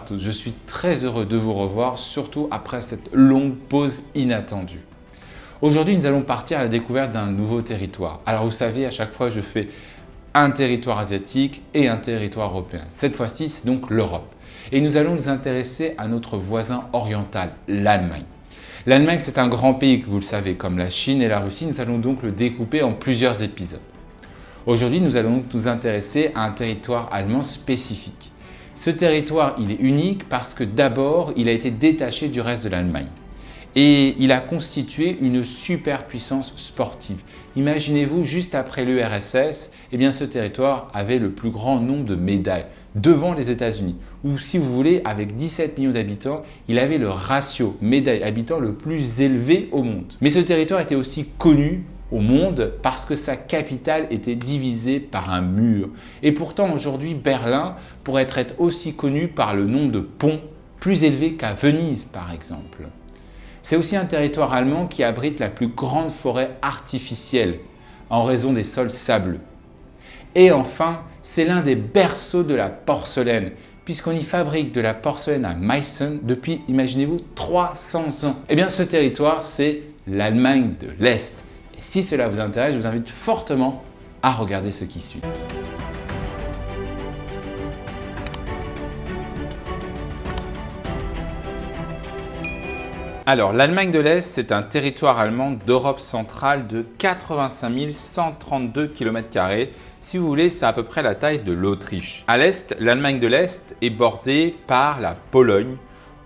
à tous, je suis très heureux de vous revoir, surtout après cette longue pause inattendue. Aujourd'hui, nous allons partir à la découverte d'un nouveau territoire. Alors vous savez, à chaque fois, je fais un territoire asiatique et un territoire européen. Cette fois-ci, c'est donc l'Europe. Et nous allons nous intéresser à notre voisin oriental, l'Allemagne. L'Allemagne, c'est un grand pays, que vous le savez, comme la Chine et la Russie. Nous allons donc le découper en plusieurs épisodes. Aujourd'hui, nous allons donc nous intéresser à un territoire allemand spécifique. Ce territoire, il est unique parce que d'abord, il a été détaché du reste de l'Allemagne. Et il a constitué une superpuissance sportive. Imaginez-vous, juste après l'URSS, eh bien, ce territoire avait le plus grand nombre de médailles devant les États-Unis. Ou si vous voulez, avec 17 millions d'habitants, il avait le ratio médailles-habitants le plus élevé au monde. Mais ce territoire était aussi connu au monde parce que sa capitale était divisée par un mur. Et pourtant, aujourd'hui, Berlin pourrait être aussi connu par le nombre de ponts plus élevé qu'à Venise, par exemple. C'est aussi un territoire allemand qui abrite la plus grande forêt artificielle en raison des sols sableux. Et enfin, c'est l'un des berceaux de la porcelaine, puisqu'on y fabrique de la porcelaine à Meissen depuis, imaginez-vous, 300 ans. Eh bien, ce territoire, c'est l'Allemagne de l'Est. Et si cela vous intéresse, je vous invite fortement à regarder ce qui suit. Alors, l'Allemagne de l'Est, c'est un territoire allemand d'Europe centrale de 85 132 km². Si vous voulez, c'est à peu près la taille de l'Autriche. À l'Est, l'Allemagne de l'Est est bordée par la Pologne,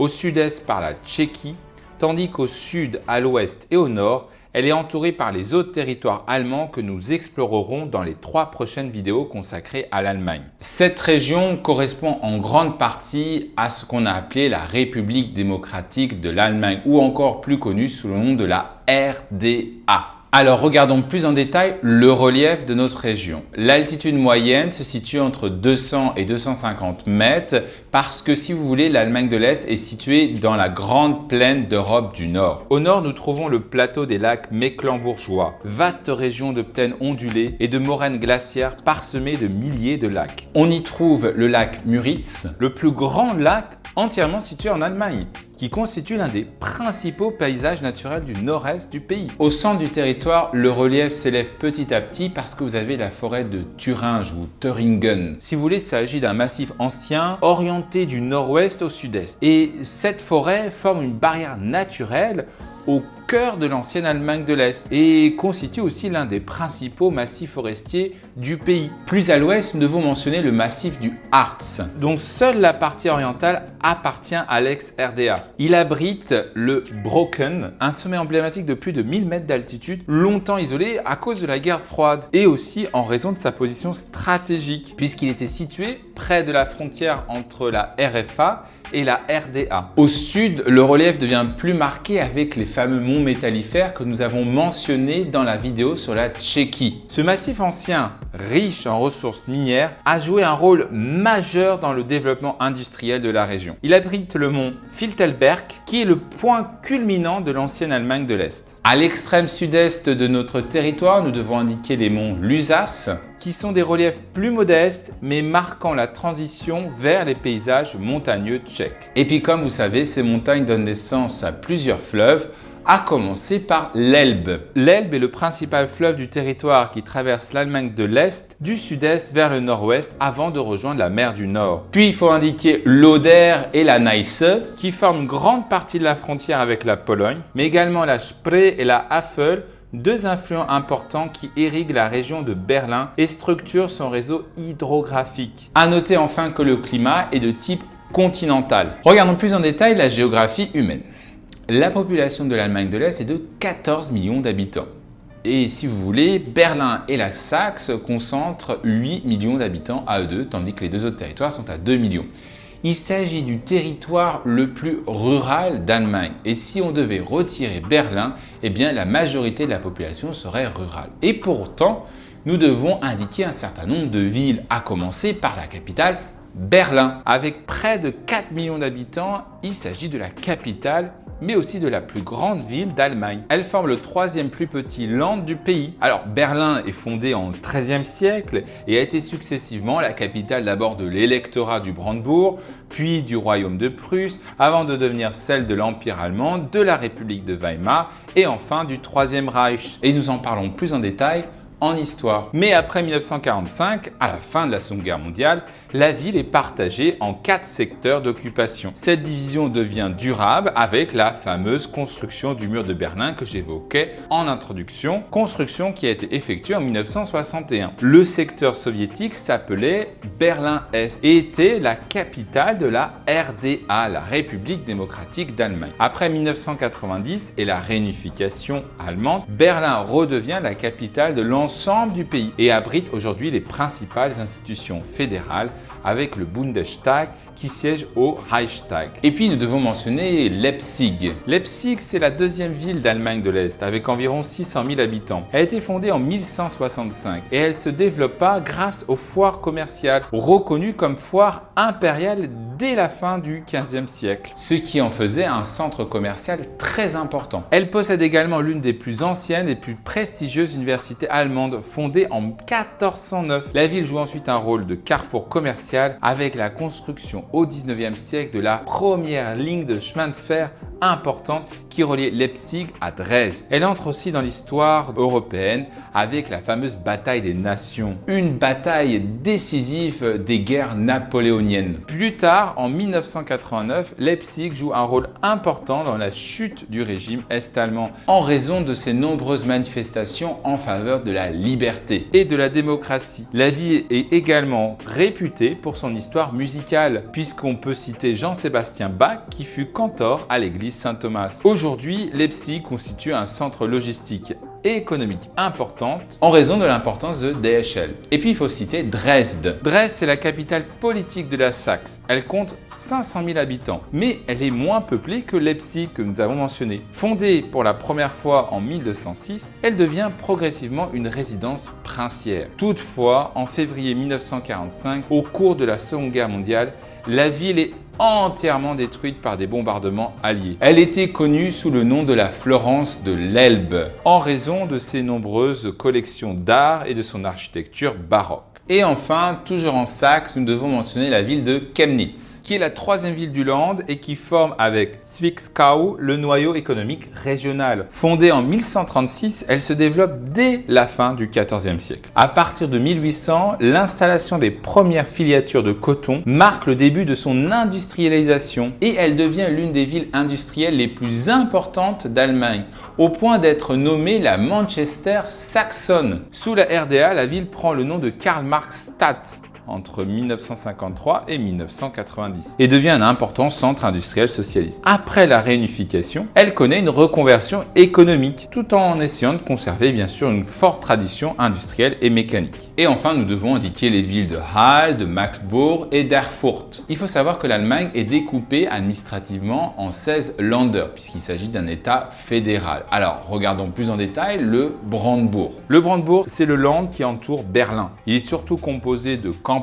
au sud-est par la Tchéquie, tandis qu'au sud, à l'ouest et au nord, elle est entourée par les autres territoires allemands que nous explorerons dans les 3 prochaines vidéos consacrées à l'Allemagne. Cette région correspond en grande partie à ce qu'on a appelé la République démocratique de l'Allemagne, ou encore plus connue sous le nom de la RDA. Alors regardons plus en détail le relief de notre région. L'altitude moyenne se situe entre 200 et 250 mètres parce que si vous voulez, l'Allemagne de l'Est est située dans la grande plaine d'Europe du Nord. Au nord, nous trouvons le plateau des lacs mecklembourgeois, vaste région de plaines ondulées et de moraines glaciaires parsemées de milliers de lacs. On y trouve le lac Müritz, le plus grand lac entièrement situé en Allemagne, qui constitue l'un des principaux paysages naturels du nord-est du pays. Au centre du territoire, le relief s'élève petit à petit parce que vous avez la forêt de Thuringe ou Thüringen. Si vous voulez, il s'agit d'un massif ancien orienté du nord-ouest au sud-est. Et cette forêt forme une barrière naturelle au cœur de l'ancienne Allemagne de l'Est et constitue aussi l'un des principaux massifs forestiers du pays. Plus à l'ouest, nous devons mentionner le massif du Harz, dont seule la partie orientale appartient à l'ex-RDA. Il abrite le Brocken, un sommet emblématique de plus de 1000 mètres d'altitude, longtemps isolé à cause de la guerre froide et aussi en raison de sa position stratégique, puisqu'il était situé près de la frontière entre la RFA et la RDA. Au sud, le relief devient plus marqué avec les fameux monts métallifères que nous avons mentionnés dans la vidéo sur la Tchéquie. Ce massif ancien, riche en ressources minières, a joué un rôle majeur dans le développement industriel de la région. Il abrite le mont Filtelberg, qui est le point culminant de l'ancienne Allemagne de l'Est. À l'extrême sud-est de notre territoire, nous devons indiquer les monts Lusace, qui sont des reliefs plus modestes, mais marquant la transition vers les paysages montagneux tchèques. Et puis comme vous savez, ces montagnes donnent naissance à plusieurs fleuves, à commencer par l'Elbe. L'Elbe est le principal fleuve du territoire qui traverse l'Allemagne de l'Est, du sud-est vers le nord-ouest avant de rejoindre la mer du Nord. Puis il faut indiquer l'Oder et la Neisse, qui forment une grande partie de la frontière avec la Pologne, mais également la Spree et la Havel, 2 affluents importants qui irriguent la région de Berlin et structurent son réseau hydrographique. À noter enfin que le climat est de type continental. Regardons plus en détail la géographie humaine. La population de l'Allemagne de l'Est est de 14 millions d'habitants. Et si vous voulez, Berlin et la Saxe concentrent 8 millions d'habitants à eux deux, tandis que les 2 autres territoires sont à 2 millions. Il s'agit du territoire le plus rural d'Allemagne. Et si on devait retirer Berlin, eh bien la majorité de la population serait rurale. Et pourtant, nous devons indiquer un certain nombre de villes, à commencer par la capitale, Berlin. Avec près de 4 millions d'habitants, il s'agit de la capitale mais aussi de la plus grande ville d'Allemagne. Elle forme le troisième plus petit land du pays. Alors Berlin est fondée en XIIIe siècle et a été successivement la capitale d'abord de l'électorat du Brandebourg, puis du royaume de Prusse, avant de devenir celle de l'Empire allemand, de la République de Weimar et enfin du Troisième Reich. Et nous en parlons plus en détail en histoire. Mais après 1945, à la fin de la Seconde Guerre mondiale, la ville est partagée en 4 secteurs d'occupation. Cette division devient durable avec la fameuse construction du mur de Berlin que j'évoquais en introduction, construction qui a été effectuée en 1961. Le secteur soviétique s'appelait Berlin-Est et était la capitale de la RDA, la République démocratique d'Allemagne. Après 1990 et la réunification allemande, Berlin redevient la capitale de l'ensemble du pays et abrite aujourd'hui les principales institutions fédérales avec le Bundestag qui siège au Reichstag. Et puis nous devons mentionner Leipzig. Leipzig, c'est la deuxième ville d'Allemagne de l'Est avec environ 600 000 habitants. Elle a été fondée en 1165 et elle se développa grâce aux foires commerciales reconnues comme foires impériales dès la fin du XVe siècle, ce qui en faisait un centre commercial très important. Elle possède également l'une des plus anciennes et plus prestigieuses universités allemandes, fondée en 1409. La ville joue ensuite un rôle de carrefour commercial avec la construction au XIXe siècle de la première ligne de chemin de fer importante qui reliait Leipzig à Dresde. Elle entre aussi dans l'histoire européenne avec la fameuse bataille des nations, une bataille décisive des guerres napoléoniennes. Plus tard, en 1989, Leipzig joue un rôle important dans la chute du régime est-allemand en raison de ses nombreuses manifestations en faveur de la liberté et de la démocratie. La ville est également réputée pour son histoire musicale, puisqu'on peut citer Jean-Sébastien Bach qui fut cantor à l'église Saint-Thomas. Aujourd'hui, Leipzig constitue un centre logistique et économique importante en raison de l'importance de DHL. Et puis il faut citer Dresde. Dresde, c'est la capitale politique de la Saxe. Elle compte 500 000 habitants, mais elle est moins peuplée que Leipzig que nous avons mentionné. Fondée pour la première fois en 1206, elle devient progressivement une résidence princière. Toutefois, en février 1945, au cours de la Seconde Guerre mondiale, la ville est entièrement détruite par des bombardements alliés. Elle était connue sous le nom de la Florence de l'Elbe, en raison de ses nombreuses collections d'art et de son architecture baroque. Et enfin, toujours en Saxe, nous devons mentionner la ville de Chemnitz, qui est la troisième ville du Land et qui forme avec Zwickau le noyau économique régional. Fondée en 1136, elle se développe dès la fin du XIVe siècle. À partir de 1800, l'installation des premières filiatures de coton marque le début de son industrialisation et elle devient l'une des villes industrielles les plus importantes d'Allemagne, au point d'être nommée la Manchester saxonne. Sous la RDA, la ville prend le nom de Karl Marx Stadt entre 1953 et 1990 et devient un important centre industriel socialiste. Après la réunification, elle connaît une reconversion économique tout en essayant de conserver bien sûr une forte tradition industrielle et mécanique. Et enfin, nous devons indiquer les villes de Halle, de Magdebourg et d'Erfurt. Il faut savoir que l'Allemagne est découpée administrativement en 16 Länder puisqu'il s'agit d'un État fédéral. Alors, regardons plus en détail le Brandebourg. Le Brandebourg, c'est le land qui entoure Berlin. Il est surtout composé de campagnes,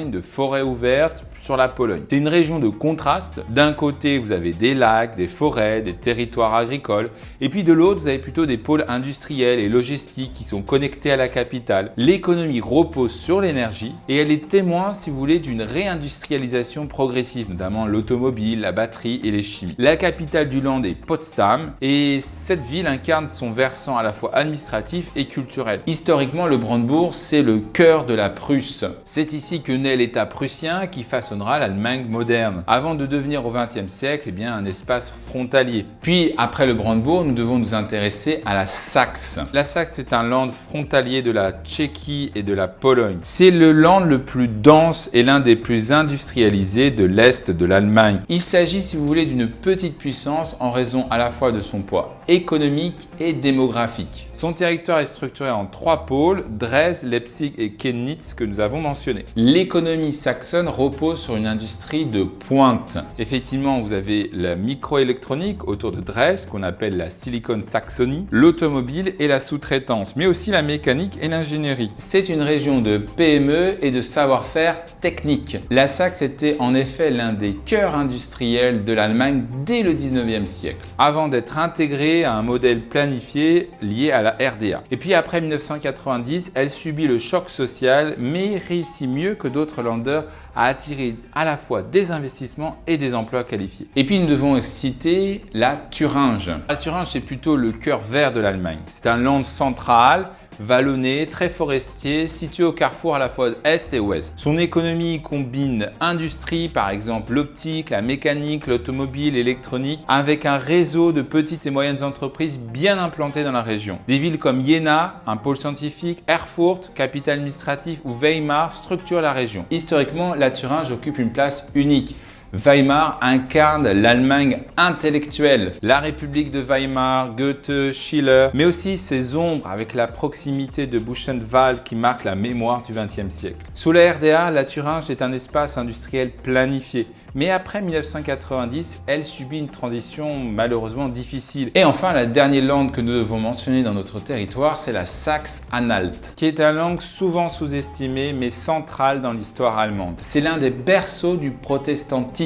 de forêts ouvertes sur la Pologne. C'est une région de contraste. D'un côté, vous avez des lacs, des forêts, des territoires agricoles. Et puis de l'autre, vous avez plutôt des pôles industriels et logistiques qui sont connectés à la capitale. L'économie repose sur l'énergie et elle est témoin, si vous voulez, d'une réindustrialisation progressive, notamment l'automobile, la batterie et les chimies. La capitale du Land est Potsdam et cette ville incarne son versant à la fois administratif et culturel. Historiquement, le Brandebourg, c'est le cœur de la Prusse. C'est ici que naît l'État prussien qui façonnera l'Allemagne moderne, avant de devenir au XXe siècle un espace frontalier. Puis, après le Brandebourg, nous devons nous intéresser à la Saxe. La Saxe est un land frontalier de la Tchéquie et de la Pologne. C'est le land le plus dense et l'un des plus industrialisés de l'Est de l'Allemagne. Il s'agit, si vous voulez, d'une petite puissance en raison à la fois de son poids économique et démographique. Son territoire est structuré en 3 pôles, Dresde, Leipzig et Chemnitz que nous avons mentionnés. L'économie saxonne repose sur une industrie de pointe. Effectivement, vous avez la microélectronique autour de Dresde, qu'on appelle la Silicon Saxony, l'automobile et la sous-traitance, mais aussi la mécanique et l'ingénierie. C'est une région de PME et de savoir-faire technique. La Saxe était en effet l'un des cœurs industriels de l'Allemagne dès le 19e siècle, avant d'être intégrée à un modèle planifié lié à la RDA. Et puis après 1990, elle subit le choc social, mais réussit mieux que d'autres Länder à attirer à la fois des investissements et des emplois qualifiés. Et puis nous devons citer la Thuringe. La Thuringe, c'est plutôt le cœur vert de l'Allemagne. C'est un land central, vallonné, très forestier, situé au carrefour à la fois est et ouest. Son économie combine industrie, par exemple l'optique, la mécanique, l'automobile, l'électronique, avec un réseau de petites et moyennes entreprises bien implantées dans la région. Des villes comme Jena, un pôle scientifique, Erfurt, capitale administrative, ou Weimar structurent la région. Historiquement, la Thuringe occupe une place unique. Weimar incarne l'Allemagne intellectuelle, la République de Weimar, Goethe, Schiller, mais aussi ses ombres avec la proximité de Buchenwald qui marque la mémoire du XXe siècle. Sous la RDA, la Thuringe est un espace industriel planifié, mais après 1990, elle subit une transition malheureusement difficile. Et enfin, la dernière langue que nous devons mentionner dans notre territoire, c'est la Saxe-Anhalt, qui est une langue souvent sous-estimée mais centrale dans l'histoire allemande. C'est l'un des berceaux du protestantisme,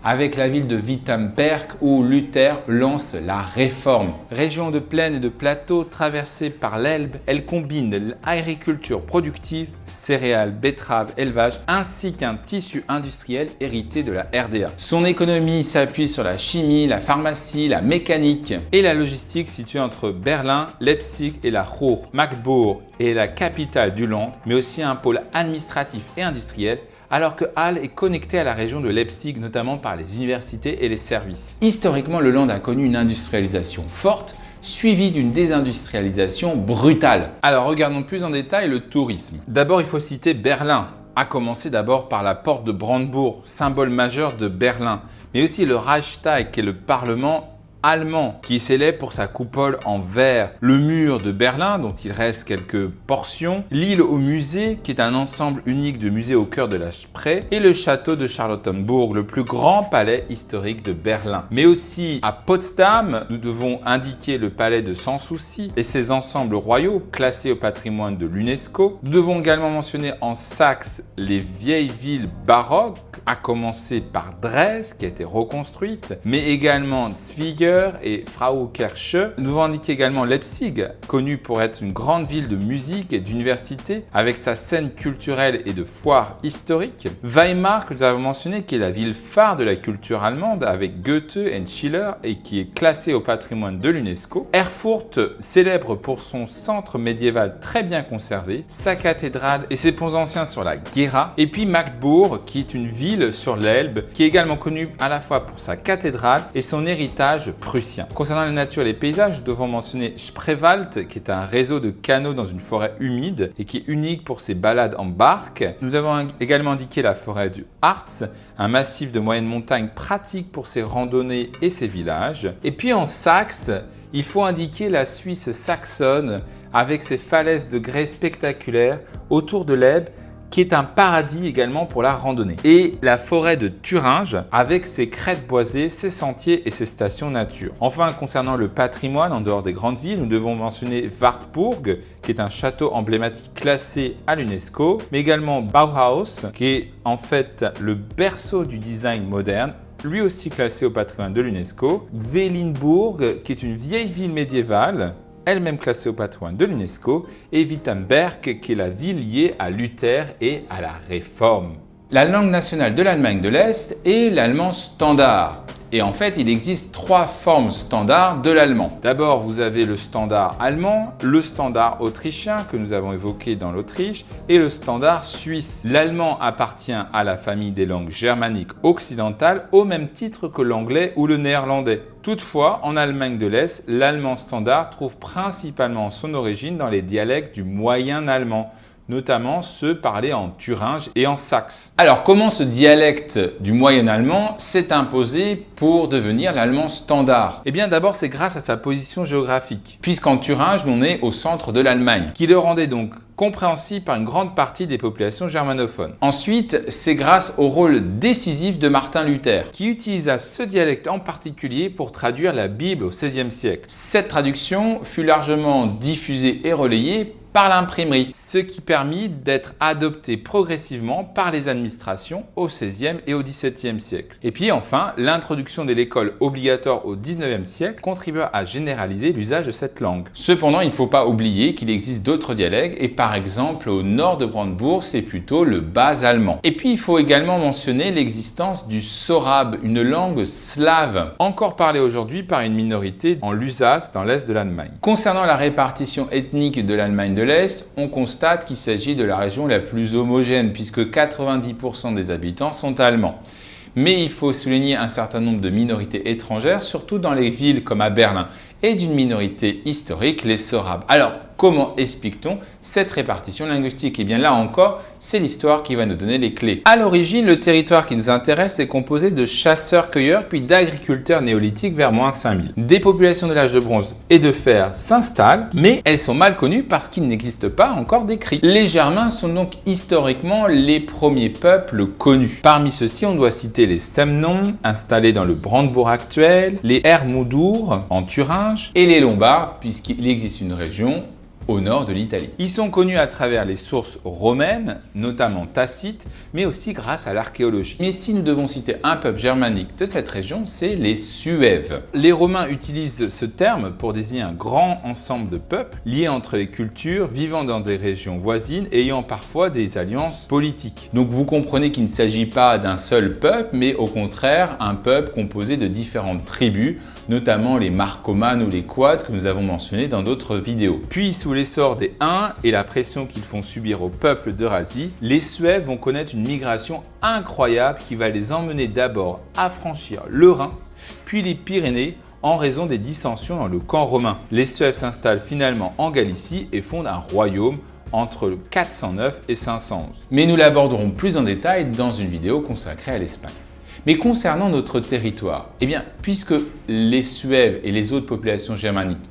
avec la ville de Wittenberg où Luther lance la réforme. Région de plaine et de plateau traversée par l'Elbe, elle combine l'agriculture productive, céréales, betteraves, élevage, ainsi qu'un tissu industriel hérité de la RDA. Son économie s'appuie sur la chimie, la pharmacie, la mécanique et la logistique située entre Berlin, Leipzig et la Ruhr. Magdeburg est la capitale du Land, mais aussi un pôle administratif et industriel, alors que Halle est connecté à la région de Leipzig, notamment par les universités et les services. Historiquement, le Land a connu une industrialisation forte, suivie d'une désindustrialisation brutale. Alors regardons plus en détail le tourisme. D'abord, il faut citer Berlin, à commencer d'abord par la porte de Brandebourg, symbole majeur de Berlin, mais aussi le Reichstag, qui est le parlement allemand, qui est célèbre pour sa coupole en verre, le mur de Berlin, dont il reste quelques portions, l'île au musée, qui est un ensemble unique de musées au cœur de la Spree, et le château de Charlottenburg, le plus grand palais historique de Berlin. Mais aussi à Potsdam, nous devons indiquer le palais de Sans Souci et ses ensembles royaux classés au patrimoine de l'UNESCO. Nous devons également mentionner en Saxe les vieilles villes baroques, à commencer par Dresde, qui a été reconstruite, mais également Zwiger et Fraukirche. Nous devons indiquer également Leipzig, connu pour être une grande ville de musique et d'université, avec sa scène culturelle et de foire historique. Weimar, que nous avons mentionné, qui est la ville phare de la culture allemande, avec Goethe et Schiller, et qui est classée au patrimoine de l'UNESCO. Erfurt, célèbre pour son centre médiéval très bien conservé, sa cathédrale et ses ponts anciens sur la Gera. Et puis Magdeburg, qui est une ville sur l'Elbe, qui est également connue à la fois pour sa cathédrale et son héritage prussien. Concernant la nature et les paysages, nous devons mentionner Spreewald, qui est un réseau de canaux dans une forêt humide et qui est unique pour ses balades en barque. Nous avons également indiqué la forêt du Harz, un massif de moyenne montagne pratique pour ses randonnées et ses villages. Et puis en Saxe, il faut indiquer la Suisse saxonne avec ses falaises de grès spectaculaires autour de l'Elbe, qui est un paradis également pour la randonnée. Et la forêt de Thuringe avec ses crêtes boisées, ses sentiers et ses stations nature. Enfin, concernant le patrimoine en dehors des grandes villes, nous devons mentionner Wartburg, qui est un château emblématique classé à l'UNESCO, mais également Bauhaus, qui est en fait le berceau du design moderne, lui aussi classé au patrimoine de l'UNESCO. Welinburg, qui est une vieille ville médiévale, elle-même classée au patrimoine de l'UNESCO, et Wittenberg, qui est la ville liée à Luther et à la Réforme. La langue nationale de l'Allemagne de l'Est est l'allemand standard. Et en fait, il existe 3 formes standards de l'allemand. D'abord, vous avez le standard allemand, le standard autrichien que nous avons évoqué dans l'Autriche et le standard suisse. L'allemand appartient à la famille des langues germaniques occidentales au même titre que l'anglais ou le néerlandais. Toutefois, en Allemagne de l'Est, l'allemand standard trouve principalement son origine dans les dialectes du moyen allemand, notamment ceux parlés en Thuringe et en Saxe. Alors comment ce dialecte du moyen allemand s'est imposé pour devenir l'allemand standard? Eh bien d'abord c'est grâce à sa position géographique, puisqu'en Thuringe on est au centre de l'Allemagne, qui le rendait donc compréhensible par une grande partie des populations germanophones. Ensuite, c'est grâce au rôle décisif de Martin Luther, qui utilisa ce dialecte en particulier pour traduire la Bible au XVIe siècle. Cette traduction fut largement diffusée et relayée par l'imprimerie, ce qui permit d'être adopté progressivement par les administrations au XVIe et au XVIIe siècle. Et puis enfin, l'introduction de l'école obligatoire au XIXe siècle contribua à généraliser l'usage de cette langue. Cependant, il ne faut pas oublier qu'il existe d'autres dialectes et par exemple au nord de Brandebourg, c'est plutôt le bas allemand. Et puis il faut également mentionner l'existence du sorabe, une langue slave, encore parlée aujourd'hui par une minorité en Lusace dans l'est de l'Allemagne. Concernant la répartition ethnique de l'Allemagne de l'Est, on constate qu'il s'agit de la région la plus homogène puisque 90% des habitants sont allemands. Mais il faut souligner un certain nombre de minorités étrangères, surtout dans les villes comme à Berlin, et d'une minorité historique, les Sorabes. Alors, comment explique-t-on cette répartition linguistique? Et bien là encore, c'est l'histoire qui va nous donner les clés. À l'origine, le territoire qui nous intéresse est composé de chasseurs-cueilleurs puis d'agriculteurs néolithiques vers moins 5000. Des populations de l'âge de bronze et de fer s'installent, mais elles sont mal connues parce qu'il n'existe pas encore d'écrit. Les Germains sont donc historiquement les premiers peuples connus. Parmi ceux-ci, on doit citer les Semnons, installés dans le Brandebourg actuel, les Hermoudurs en Thuringe et les Lombards, puisqu'il existe une région au nord de l'Italie. Ils sont connus à travers les sources romaines, notamment Tacite, mais aussi grâce à l'archéologie. Mais si nous devons citer un peuple germanique de cette région, c'est les Suèves. Les Romains utilisent ce terme pour désigner un grand ensemble de peuples liés entre les cultures, vivant dans des régions voisines et ayant parfois des alliances politiques. Donc vous comprenez qu'il ne s'agit pas d'un seul peuple, mais au contraire un peuple composé de différentes tribus, notamment les Marcomanes ou les Quads que nous avons mentionnés dans d'autres vidéos. Puis sous l'essor des Huns et la pression qu'ils font subir au peuple d'Eurasie, les Suèves vont connaître une migration incroyable qui va les emmener d'abord à franchir le Rhin, puis les Pyrénées en raison des dissensions dans le camp romain. Les Suèves s'installent finalement en Galicie et fondent un royaume entre 409 et 511. Mais nous l'aborderons plus en détail dans une vidéo consacrée à l'Espagne. Mais concernant notre territoire, eh bien, puisque les Suèves et les autres populations germaniques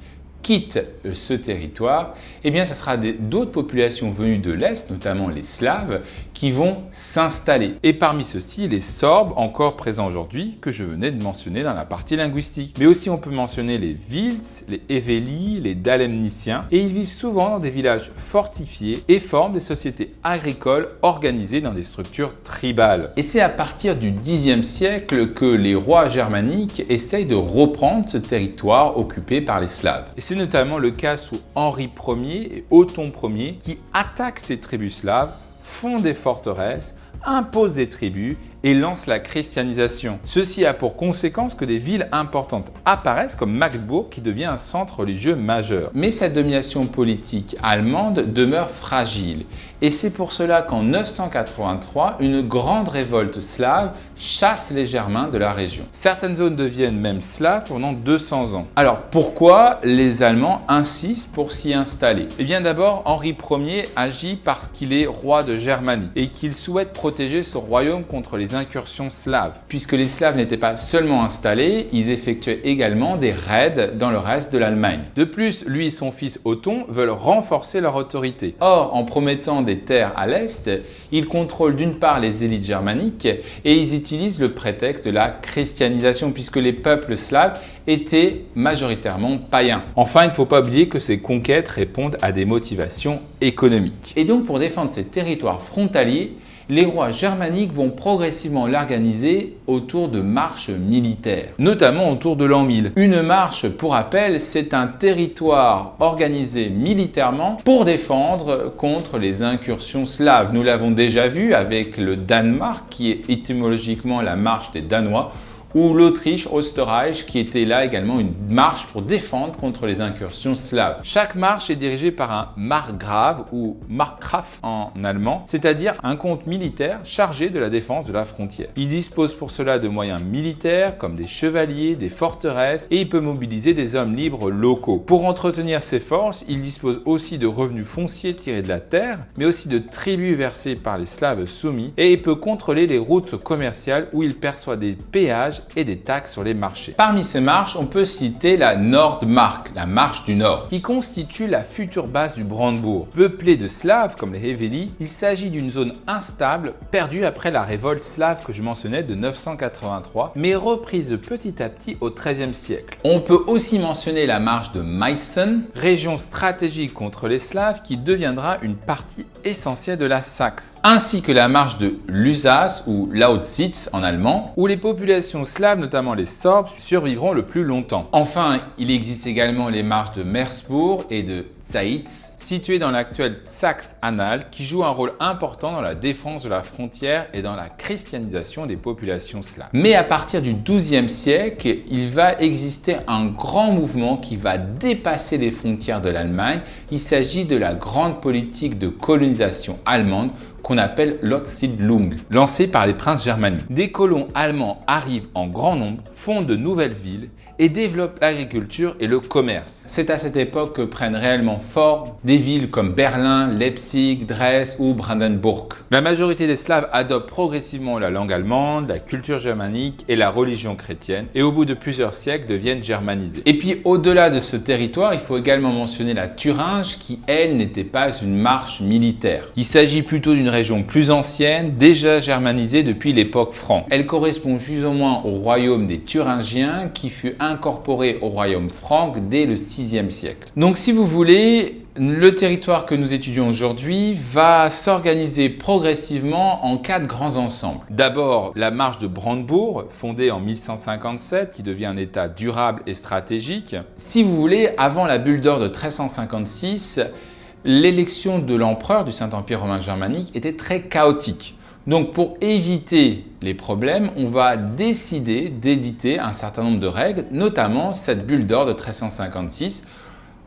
quittent ce territoire, eh bien, ce sera d'autres populations venues de l'Est, notamment les Slaves, qui vont s'installer. Et parmi ceux-ci, les Sorbes, encore présents aujourd'hui, que je venais de mentionner dans la partie linguistique. Mais aussi, on peut mentionner les Wilts, les Évélis, les Dalemniciens, et ils vivent souvent dans des villages fortifiés et forment des sociétés agricoles organisées dans des structures tribales. Et c'est à partir du Xe siècle que les rois germaniques essayent de reprendre ce territoire occupé par les Slaves. Et c'est notamment le cas sous Henri Ier et Othon Ier qui attaquent ces tribus slaves, font des forteresses, imposent des tribus et lancent la christianisation. Ceci a pour conséquence que des villes importantes apparaissent comme Magdebourg qui devient un centre religieux majeur. Mais cette domination politique allemande demeure fragile et c'est pour cela qu'en 983, une grande révolte slave chasse les Germains de la région. Certaines zones deviennent même slaves pendant 200 ans. Alors pourquoi les Allemands insistent pour s'y installer? Eh bien d'abord, Henri Ier agit parce qu'il est roi de Germanie et qu'il souhaite protéger son royaume contre les incursions slaves. Puisque les Slaves n'étaient pas seulement installés, ils effectuaient également des raids dans le reste de l'Allemagne. De plus, lui et son fils Othon veulent renforcer leur autorité. Or, en promettant des terres à l'Est, ils contrôlent d'une part les élites germaniques et ils utilisent le prétexte de la christianisation puisque les peuples slaves étaient majoritairement païens. Enfin, il ne faut pas oublier que ces conquêtes répondent à des motivations économiques. Et donc, pour défendre ces territoires frontaliers, les rois germaniques vont progressivement l'organiser autour de marches militaires, notamment autour de l'an 1000. Une marche, pour rappel, c'est un territoire organisé militairement pour défendre contre les incursions slaves. Nous l'avons déjà vu avec le Danemark, qui est étymologiquement la marche des Danois, ou l'Autriche, Österreich, qui était là également une marche pour défendre contre les incursions slaves. Chaque marche est dirigée par un margrave ou Markgraf en allemand, c'est-à-dire un comte militaire chargé de la défense de la frontière. Il dispose pour cela de moyens militaires comme des chevaliers, des forteresses et il peut mobiliser des hommes libres locaux. Pour entretenir ses forces, il dispose aussi de revenus fonciers tirés de la terre, mais aussi de tribus versées par les Slaves soumis et il peut contrôler les routes commerciales où il perçoit des péages péages et des taxes sur les marchés. Parmi ces marches, on peut citer la Nordmark, la marche du Nord, qui constitue la future base du Brandebourg. Peuplée de Slaves comme les Heveli, il s'agit d'une zone instable, perdue après la révolte slave que je mentionnais de 983, mais reprise petit à petit au XIIIe siècle. On peut aussi mentionner la marche de Meissen, région stratégique contre les Slaves qui deviendra une partie essentielle de la Saxe, ainsi que la marche de Lusace ou Lausitz en allemand, où les populations slaves, notamment les Sorbes, survivront le plus longtemps. Enfin, il existe également les marches de Mersbourg et de Zeitz, situées dans l'actuelle Saxe-Anhalt, qui jouent un rôle important dans la défense de la frontière et dans la christianisation des populations slaves. Mais à partir du XIIe siècle, il va exister un grand mouvement qui va dépasser les frontières de l'Allemagne. Il s'agit de la grande politique de colonisation allemande qu'on appelle l'Ostsiedlung, lancée par les princes germaniques. Des colons allemands arrivent en grand nombre, fondent de nouvelles villes et développent l'agriculture et le commerce. C'est à cette époque que prennent réellement forme des villes comme Berlin, Leipzig, Dresde ou Brandenburg. La majorité des Slaves adoptent progressivement la langue allemande, la culture germanique et la religion chrétienne, et au bout de plusieurs siècles deviennent germanisés. Et puis au-delà de ce territoire, il faut également mentionner la Thuringe qui, elle, n'était pas une marche militaire. Il s'agit plutôt d'une région plus ancienne, déjà germanisée depuis l'époque franque. Elle correspond plus ou moins au royaume des Thuringiens qui fut incorporé au royaume franc dès le VIe siècle. Donc si vous voulez, le territoire que nous étudions aujourd'hui va s'organiser progressivement en 4 grands ensembles. D'abord, la marche de Brandebourg, fondée en 1157, qui devient un État durable et stratégique. Si vous voulez, avant la bulle d'or de 1356, l'élection de l'empereur du Saint-Empire romain germanique était très chaotique. Donc pour éviter les problèmes, on va décider d'éditer un certain nombre de règles, notamment cette bulle d'or de 1356,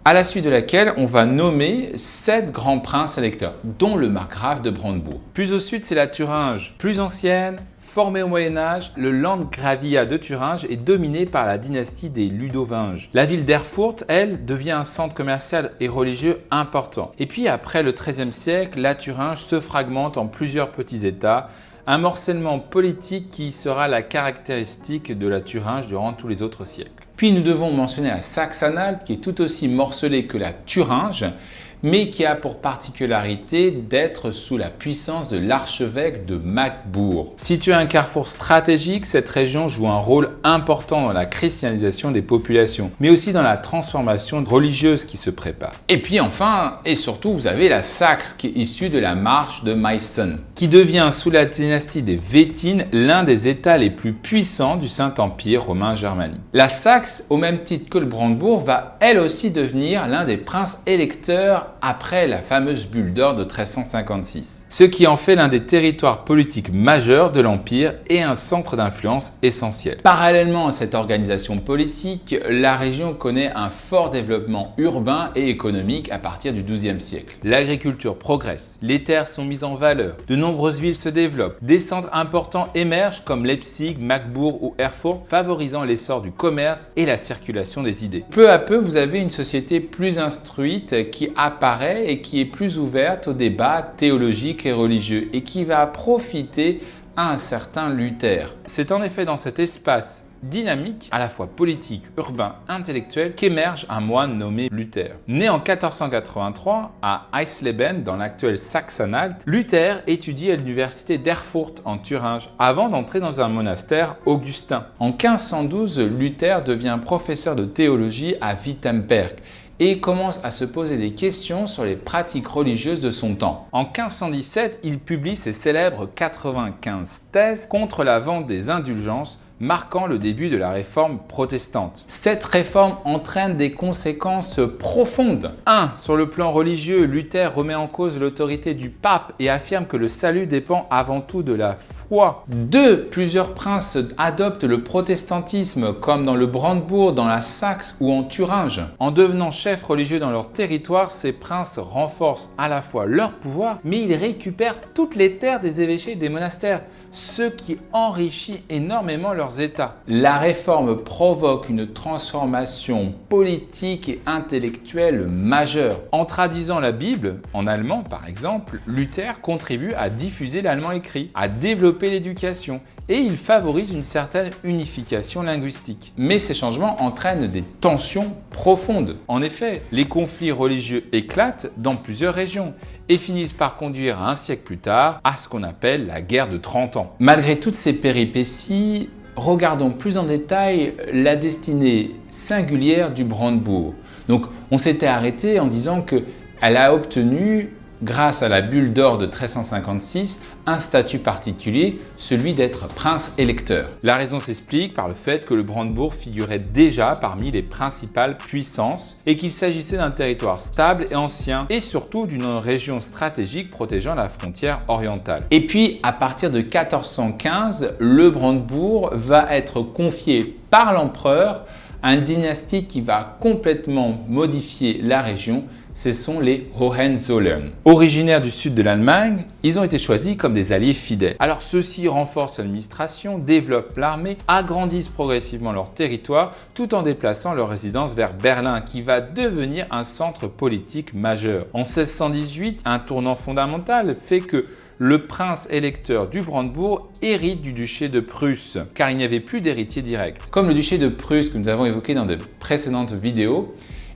à la suite de laquelle on va nommer 7 grands princes électeurs, dont le margrave de Brandebourg. Plus au sud, c'est la Thuringe, plus ancienne, formée au Moyen-Âge. Le Landgravia de Thuringe est dominé par la dynastie des Ludovinges. La ville d'Erfurt, elle, devient un centre commercial et religieux important. Et puis après le XIIIe siècle, la Thuringe se fragmente en plusieurs petits États, un morcellement politique qui sera la caractéristique de la Thuringe durant tous les autres siècles. Puis nous devons mentionner la Saxe-Anhalt qui est tout aussi morcelée que la Thuringe, mais qui a pour particularité d'être sous la puissance de l'archevêque de Magdebourg. Située à un carrefour stratégique, cette région joue un rôle important dans la christianisation des populations, mais aussi dans la transformation religieuse qui se prépare. Et puis enfin, et surtout, vous avez la Saxe qui est issue de la marche de Meissen, qui devient sous la dynastie des Wettin l'un des États les plus puissants du Saint-Empire romain germanique. La Saxe, au même titre que le Brandebourg, va elle aussi devenir l'un des princes électeurs après la fameuse bulle d'or de 1356. Ce qui en fait l'un des territoires politiques majeurs de l'Empire et un centre d'influence essentiel. Parallèlement à cette organisation politique, la région connaît un fort développement urbain et économique à partir du XIIe siècle. L'agriculture progresse, les terres sont mises en valeur, de nombreuses villes se développent, des centres importants émergent comme Leipzig, Magdebourg ou Erfurt, favorisant l'essor du commerce et la circulation des idées. Peu à peu, vous avez une société plus instruite qui apparaît et qui est plus ouverte aux débats théologiques et religieux et qui va profiter à un certain Luther. C'est en effet dans cet espace dynamique, à la fois politique, urbain, intellectuel, qu'émerge un moine nommé Luther. Né en 1483 à Eisleben, dans l'actuelle Saxe-Anhalt, Luther étudie à l'université d'Erfurt en Thuringe avant d'entrer dans un monastère augustin. En 1512, Luther devient professeur de théologie à Wittenberg et commence à se poser des questions sur les pratiques religieuses de son temps. En 1517, il publie ses célèbres 95 thèses contre la vente des indulgences, marquant le début de la réforme protestante. Cette réforme entraîne des conséquences profondes. 1. Sur le plan religieux, Luther remet en cause l'autorité du pape et affirme que le salut dépend avant tout de la foi. 2. Plusieurs princes adoptent le protestantisme, comme dans le Brandebourg, dans la Saxe ou en Thuringe. En devenant chefs religieux dans leur territoire, ces princes renforcent à la fois leur pouvoir, mais ils récupèrent toutes les terres des évêchés et des monastères, ce qui enrichit énormément leurs leurs États. La réforme provoque une transformation politique et intellectuelle majeure. En traduisant la Bible en allemand, par exemple, Luther contribue à diffuser l'allemand écrit, à développer l'éducation et il favorise une certaine unification linguistique. Mais ces changements entraînent des tensions profondes. En effet, les conflits religieux éclatent dans plusieurs régions et finissent par conduire un siècle plus tard à ce qu'on appelle la guerre de 30 ans. Malgré toutes ces péripéties, regardons plus en détail la destinée singulière du Brandebourg. Donc, on s'était arrêté en disant qu'elle a obtenu, grâce à la bulle d'or de 1356, un statut particulier, celui d'être prince électeur. La raison s'explique par le fait que le Brandebourg figurait déjà parmi les principales puissances et qu'il s'agissait d'un territoire stable et ancien et surtout d'une région stratégique protégeant la frontière orientale. Et puis, à partir de 1415, le Brandebourg va être confié par l'empereur à une dynastie qui va complètement modifier la région. Ce sont les Hohenzollern. Originaires du sud de l'Allemagne, ils ont été choisis comme des alliés fidèles. Alors ceux-ci renforcent l'administration, développent l'armée, agrandissent progressivement leur territoire tout en déplaçant leur résidence vers Berlin qui va devenir un centre politique majeur. En 1618, un tournant fondamental fait que le prince électeur du Brandebourg hérite du duché de Prusse, car il n'y avait plus d'héritier direct. Comme le duché de Prusse que nous avons évoqué dans de précédentes vidéos,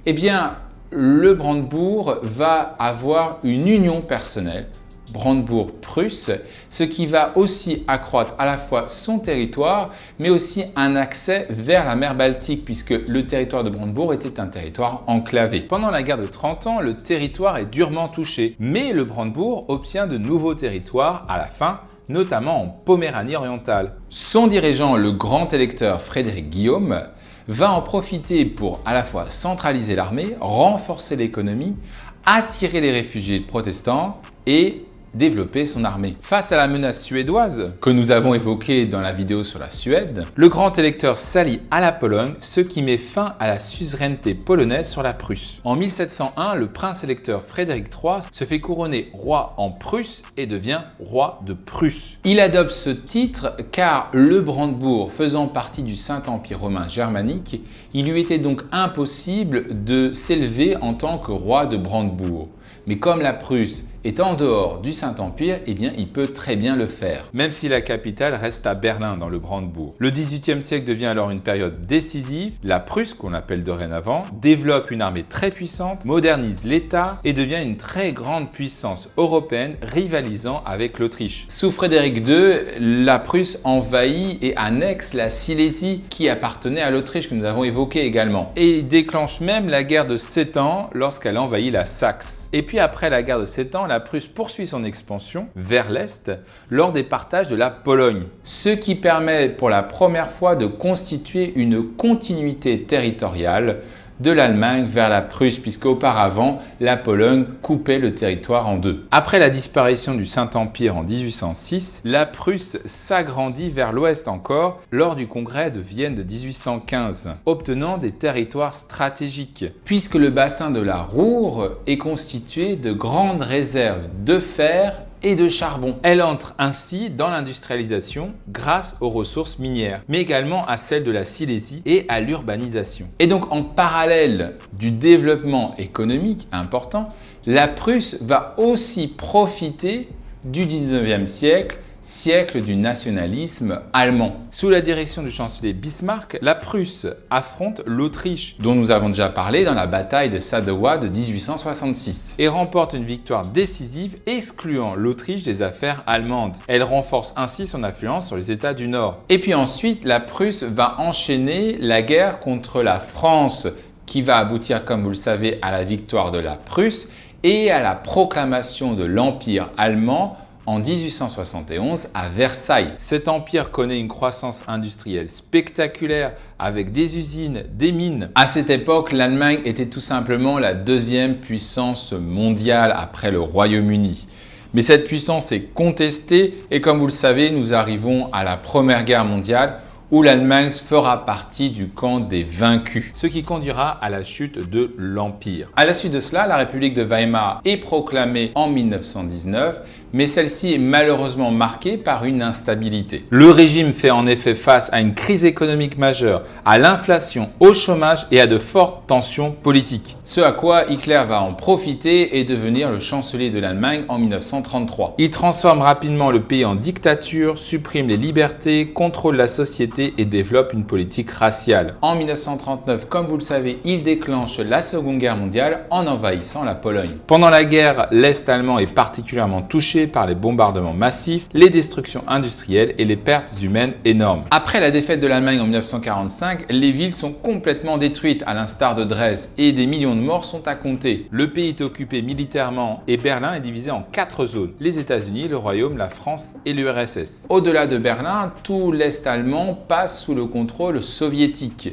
eh bien, le Brandebourg va avoir une union personnelle, Brandebourg-Prusse, ce qui va aussi accroître à la fois son territoire, mais aussi un accès vers la mer Baltique, puisque le territoire de Brandebourg était un territoire enclavé. Pendant la guerre de 30 ans, le territoire est durement touché, mais le Brandebourg obtient de nouveaux territoires à la fin, notamment en Poméranie orientale. Son dirigeant, le grand électeur Frédéric Guillaume, va en profiter pour à la fois centraliser l'armée, renforcer l'économie, attirer les réfugiés protestants et développer son armée. Face à la menace suédoise que nous avons évoquée dans la vidéo sur la Suède, le grand électeur s'allie à la Pologne, ce qui met fin à la suzeraineté polonaise sur la Prusse. En 1701, le prince électeur Frédéric III se fait couronner roi en Prusse et devient roi de Prusse. Il adopte ce titre car le Brandebourg faisant partie du Saint-Empire romain germanique, il lui était donc impossible de s'élever en tant que roi de Brandebourg. Mais comme la Prusse est en dehors du Saint-Empire, eh bien, il peut très bien le faire. Même si la capitale reste à Berlin, dans le Brandebourg. Le XVIIIe siècle devient alors une période décisive. La Prusse, qu'on appelle dorénavant, développe une armée très puissante, modernise l'État et devient une très grande puissance européenne rivalisant avec l'Autriche. Sous Frédéric II, la Prusse envahit et annexe la Silésie qui appartenait à l'Autriche, que nous avons évoqué également. Et il déclenche même la guerre de 7 ans lorsqu'elle envahit la Saxe. Et puis après la guerre de 7 ans, la Prusse poursuit son expansion vers l'Est lors des partages de la Pologne. Ce qui permet pour la première fois de constituer une continuité territoriale de l'Allemagne vers la Prusse, puisqu'auparavant, la Pologne coupait le territoire en deux. Après la disparition du Saint-Empire en 1806, la Prusse s'agrandit vers l'ouest encore lors du congrès de Vienne de 1815, obtenant des territoires stratégiques, puisque le bassin de la Ruhr est constitué de grandes réserves de fer et de charbon. Elle entre ainsi dans l'industrialisation grâce aux ressources minières, mais également à celles de la Silésie et à l'urbanisation. Et donc en parallèle du développement économique important, la Prusse va aussi profiter du 19e siècle, siècle du nationalisme allemand. Sous la direction du chancelier Bismarck, la Prusse affronte l'Autriche, dont nous avons déjà parlé dans la bataille de Sadowa de 1866, et remporte une victoire décisive excluant l'Autriche des affaires allemandes. Elle renforce ainsi son influence sur les États du Nord. Et puis ensuite, la Prusse va enchaîner la guerre contre la France, qui va aboutir, comme vous le savez, à la victoire de la Prusse et à la proclamation de l'Empire allemand en 1871 à Versailles. Cet empire connaît une croissance industrielle spectaculaire avec des usines, des mines. À cette époque, l'Allemagne était tout simplement la deuxième puissance mondiale après le Royaume-Uni. Mais cette puissance est contestée et comme vous le savez, nous arrivons à la Première Guerre mondiale où l'Allemagne fera partie du camp des vaincus, ce qui conduira à la chute de l'Empire. À la suite de cela, la République de Weimar est proclamée en 1919, mais celle-ci est malheureusement marquée par une instabilité. Le régime fait en effet face à une crise économique majeure, à l'inflation, au chômage et à de fortes tensions politiques. Ce à quoi Hitler va en profiter et devenir le chancelier de l'Allemagne en 1933. Il transforme rapidement le pays en dictature, supprime les libertés, contrôle la société et développe une politique raciale. En 1939, comme vous le savez, il déclenche la Seconde Guerre mondiale en envahissant la Pologne. Pendant la guerre, l'Est allemand est particulièrement touché par les bombardements massifs, les destructions industrielles et les pertes humaines énormes. Après la défaite de l'Allemagne en 1945, les villes sont complètement détruites, à l'instar de Dresde, et des millions de morts sont à compter. Le pays est occupé militairement et Berlin est divisé en 4 zones: les États-Unis, le Royaume, la France et l'URSS. Au-delà de Berlin, tout l'Est allemand passe sous le contrôle soviétique.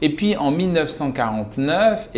Et puis en 1949,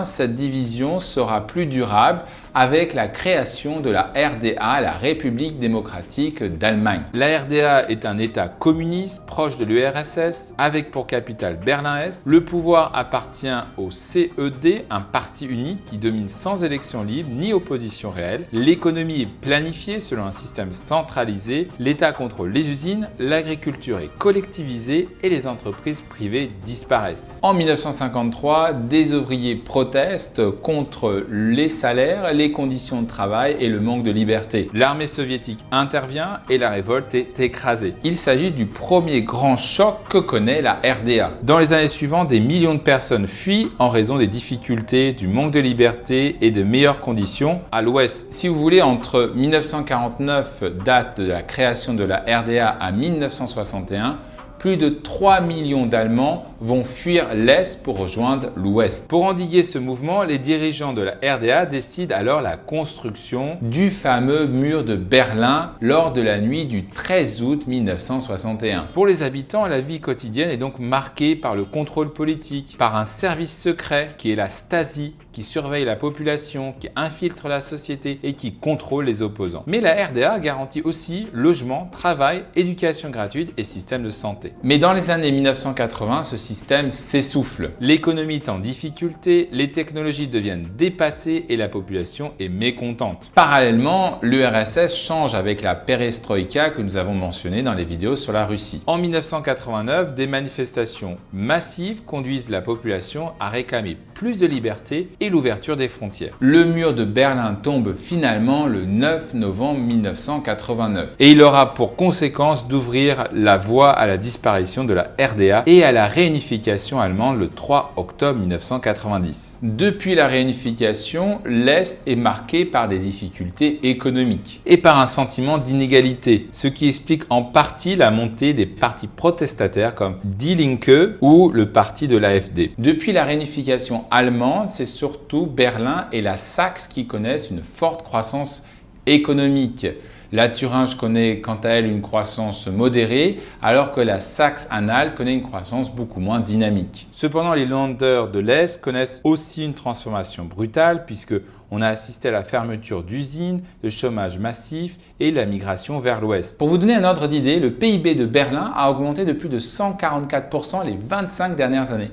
cette division sera plus durable avec la création de la RDA, la République démocratique d'Allemagne. La RDA est un État communiste proche de l'URSS avec pour capitale Berlin-Est. Le pouvoir appartient au CED, un parti unique qui domine sans élection libre ni opposition réelle. L'économie est planifiée selon un système centralisé. L'État contrôle les usines, l'agriculture est collectivisée et les entreprises privées disparaissent. En 1953, des ouvriers protestent contre les salaires, les conditions de travail et le manque de liberté. L'armée soviétique intervient et la révolte est écrasée. Il s'agit du premier grand choc que connaît la RDA. Dans les années suivantes, des millions de personnes fuient en raison des difficultés, du manque de liberté et de meilleures conditions à l'ouest. Si vous voulez, entre 1949, date de la création de la RDA, à 1961, plus de 3 millions d'Allemands vont fuir l'Est pour rejoindre l'Ouest. Pour endiguer ce mouvement, les dirigeants de la RDA décident alors la construction du fameux mur de Berlin lors de la nuit du 13 août 1961. Pour les habitants, la vie quotidienne est donc marquée par le contrôle politique, par un service secret qui est la Stasi, qui surveille la population, qui infiltre la société et qui contrôle les opposants. Mais la RDA garantit aussi logement, travail, éducation gratuite et système de santé. Mais dans les années 1980, ce système s'essouffle. L'économie est en difficulté, les technologies deviennent dépassées et la population est mécontente. Parallèlement, l'URSS change avec la perestroïka que nous avons mentionnée dans les vidéos sur la Russie. En 1989, des manifestations massives conduisent la population à réclamer plus de liberté et l'ouverture des frontières. Le mur de Berlin tombe finalement le 9 novembre 1989 et il aura pour conséquence d'ouvrir la voie à la disparition de la RDA et à la réunification allemande le 3 octobre 1990. Depuis la réunification, l'Est est marqué par des difficultés économiques et par un sentiment d'inégalité, ce qui explique en partie la montée des partis protestataires comme Die Linke ou le parti de l'AfD. Depuis la réunification allemande, c'est surtout Berlin et la Saxe qui connaissent une forte croissance économique. La Thuringe connaît quant à elle une croissance modérée, alors que la Saxe-Anhalt connaît une croissance beaucoup moins dynamique. Cependant, les Länder de l'Est connaissent aussi une transformation brutale, puisque on a assisté à la fermeture d'usines, le chômage massif et la migration vers l'Ouest. Pour vous donner un ordre d'idée, le PIB de Berlin a augmenté de plus de 144% les 25 dernières années,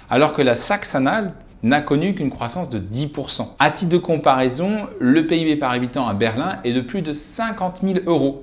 alors que la Saxe-Anhalt n'a connu qu'une croissance de 10%. À titre de comparaison, le PIB par habitant à Berlin est de plus de 50 000 €,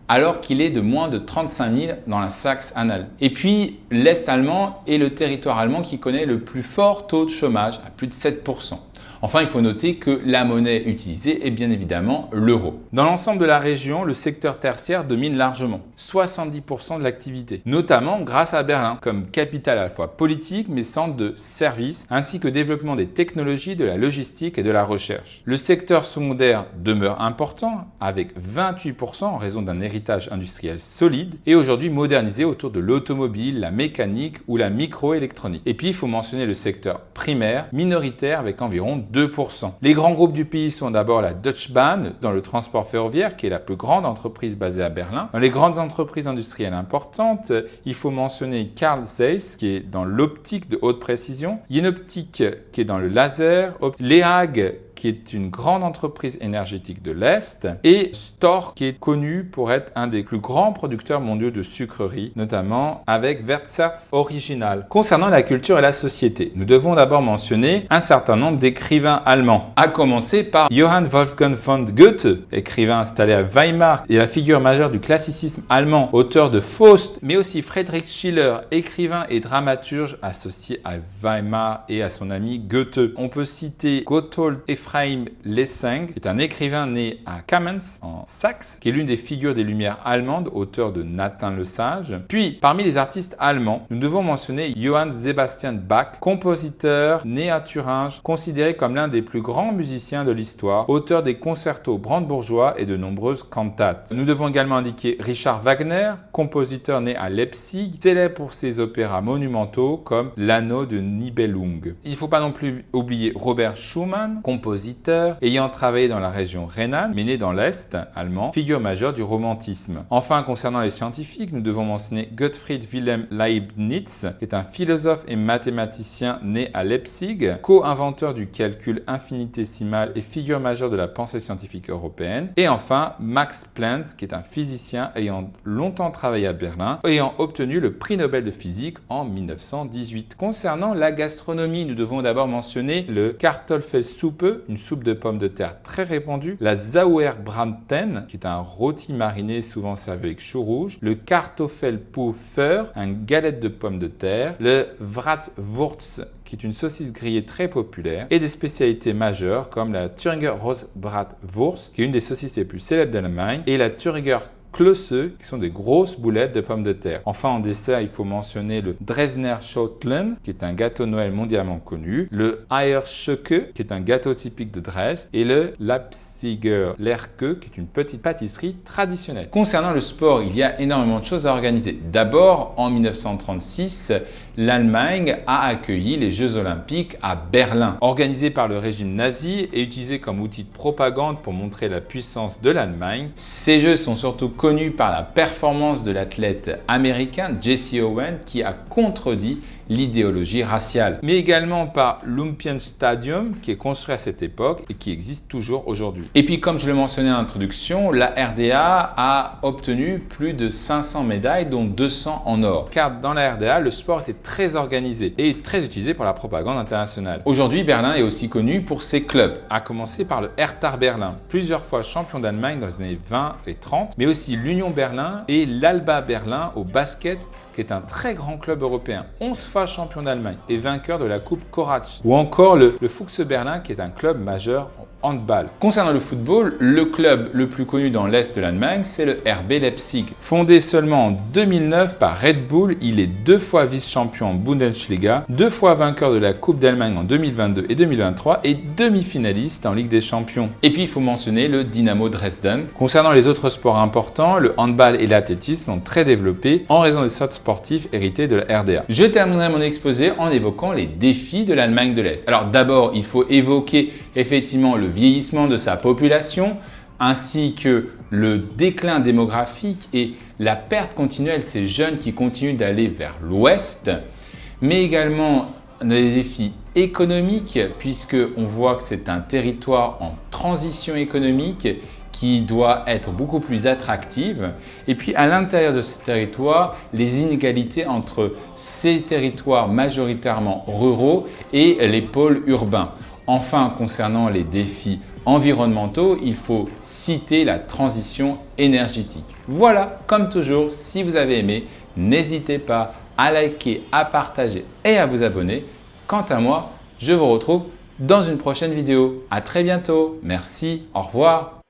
alors qu'il est de moins de 35 000 dans la Saxe-Anhalt. Et puis, l'Est allemand est le territoire allemand qui connaît le plus fort taux de chômage, à plus de 7%. Enfin, il faut noter que la monnaie utilisée est bien évidemment l'euro. Dans l'ensemble de la région, le secteur tertiaire domine largement, 70% de l'activité, notamment grâce à Berlin, comme capitale à la fois politique mais centre de services, ainsi que développement des technologies, de la logistique et de la recherche. Le secteur secondaire demeure important, avec 28% en raison d'un héritage industriel solide et aujourd'hui modernisé autour de l'automobile, la mécanique ou la microélectronique. Et puis, il faut mentionner le secteur primaire, minoritaire avec environ 2%. Les grands groupes du pays sont d'abord la Deutsche Bahn dans le transport ferroviaire, qui est la plus grande entreprise basée à Berlin. Dans les grandes entreprises industrielles importantes, il faut mentionner Carl Zeiss, qui est dans l'optique de haute précision, Jenoptik, qui est dans le laser, Leag, qui est une grande entreprise énergétique de l'Est, et Stork, qui est connu pour être un des plus grands producteurs mondiaux de sucreries, notamment avec Wertherz Original. Concernant la culture et la société, nous devons d'abord mentionner un certain nombre d'écrivains allemands, à commencer par Johann Wolfgang von Goethe, écrivain installé à Weimar et la figure majeure du classicisme allemand, auteur de Faust, mais aussi Friedrich Schiller, écrivain et dramaturge associé à Weimar et à son ami Goethe. On peut citer Gotthold Ephraim Lessing, qui est un écrivain né à Kamenz, en Saxe, qui est l'une des figures des Lumières allemandes, auteur de Nathan le Sage. Puis, parmi les artistes allemands, nous devons mentionner Johann Sebastian Bach, compositeur né à Thuringe, considéré comme l'un des plus grands musiciens de l'histoire, auteur des concertos brandebourgeois et de nombreuses cantates. Nous devons également indiquer Richard Wagner, compositeur né à Leipzig, célèbre pour ses opéras monumentaux comme L'Anneau de Nibelung. Il ne faut pas non plus oublier Robert Schumann, compositeur ayant travaillé dans la région rhénane, mais né dans l'Est allemand, figure majeure du romantisme. Enfin, concernant les scientifiques, nous devons mentionner Gottfried Wilhelm Leibniz, qui est un philosophe et mathématicien né à Leipzig, co-inventeur du calcul infinitésimal et figure majeure de la pensée scientifique européenne. Et enfin, Max Planck, qui est un physicien ayant longtemps travaillé à Berlin, ayant obtenu le prix Nobel de physique en 1918. Concernant la gastronomie, nous devons d'abord mentionner le Kartoffelsuppe, une soupe de pommes de terre très répandue, la Sauerbraten, qui est un rôti mariné souvent servi avec chou rouge, le Kartoffelpuffer, une galette de pommes de terre, le Bratwurst, qui est une saucisse grillée très populaire, et des spécialités majeures comme la Thüringer Rostbratwurst, qui est une des saucisses les plus célèbres d'Allemagne, et la Thüringer Klöße, qui sont des grosses boulettes de pommes de terre. Enfin, en dessert, il faut mentionner le Dresdner Schoteln, qui est un gâteau de Noël mondialement connu, le Eierschöcke, qui est un gâteau typique de Dresde, et le Leipziger Lerke, qui est une petite pâtisserie traditionnelle. Concernant le sport, il y a énormément de choses à organiser. D'abord, en 1936, l'Allemagne a accueilli les Jeux Olympiques à Berlin. Organisés par le régime nazi et utilisés comme outil de propagande pour montrer la puissance de l'Allemagne, ces Jeux sont surtout connus par la performance de l'athlète américain Jesse Owens qui a contredit l'idéologie raciale, mais également par l'Olympiastadion qui est construit à cette époque et qui existe toujours aujourd'hui. Et puis comme je le mentionnais en introduction, la RDA a obtenu plus de 500 médailles dont 200 en or, car dans la RDA, le sport était très organisé et très utilisé pour la propagande internationale. Aujourd'hui, Berlin est aussi connu pour ses clubs, à commencer par le Hertha Berlin, plusieurs fois champion d'Allemagne dans les années 20 et 30, mais aussi l'Union Berlin et l'Alba Berlin au basket, qui est un très grand club européen, 11 fois champion d'Allemagne et vainqueur de la Coupe Korac, ou encore le Fuchs Berlin, qui est un club majeur en handball. Concernant le football, le club le plus connu dans l'Est de l'Allemagne, c'est le RB Leipzig. Fondé seulement en 2009 par Red Bull, il est 2 fois vice-champion en Bundesliga, 2 fois vainqueur de la Coupe d'Allemagne en 2022 et 2023 et demi-finaliste en Ligue des Champions. Et puis il faut mentionner le Dynamo Dresden. Concernant les autres sports importants, le handball et l'athlétisme sont très développés en raison des sortes sportifs hérités de la RDA. Je terminerai mon exposé en évoquant les défis de l'Allemagne de l'Est. Alors d'abord, il faut évoquer effectivement le vieillissement de sa population, ainsi que le déclin démographique et la perte continuelle de ces jeunes qui continuent d'aller vers l'ouest, mais également des défis économiques, puisqu'on voit que c'est un territoire en transition économique qui doit être beaucoup plus attractive. Et puis à l'intérieur de ce territoire, les inégalités entre ces territoires majoritairement ruraux et les pôles urbains. Enfin, concernant les défis environnementaux, il faut citer la transition énergétique. Voilà, comme toujours, si vous avez aimé, n'hésitez pas à liker, à partager et à vous abonner. Quant à moi, je vous retrouve dans une prochaine vidéo. À très bientôt. Merci, au revoir.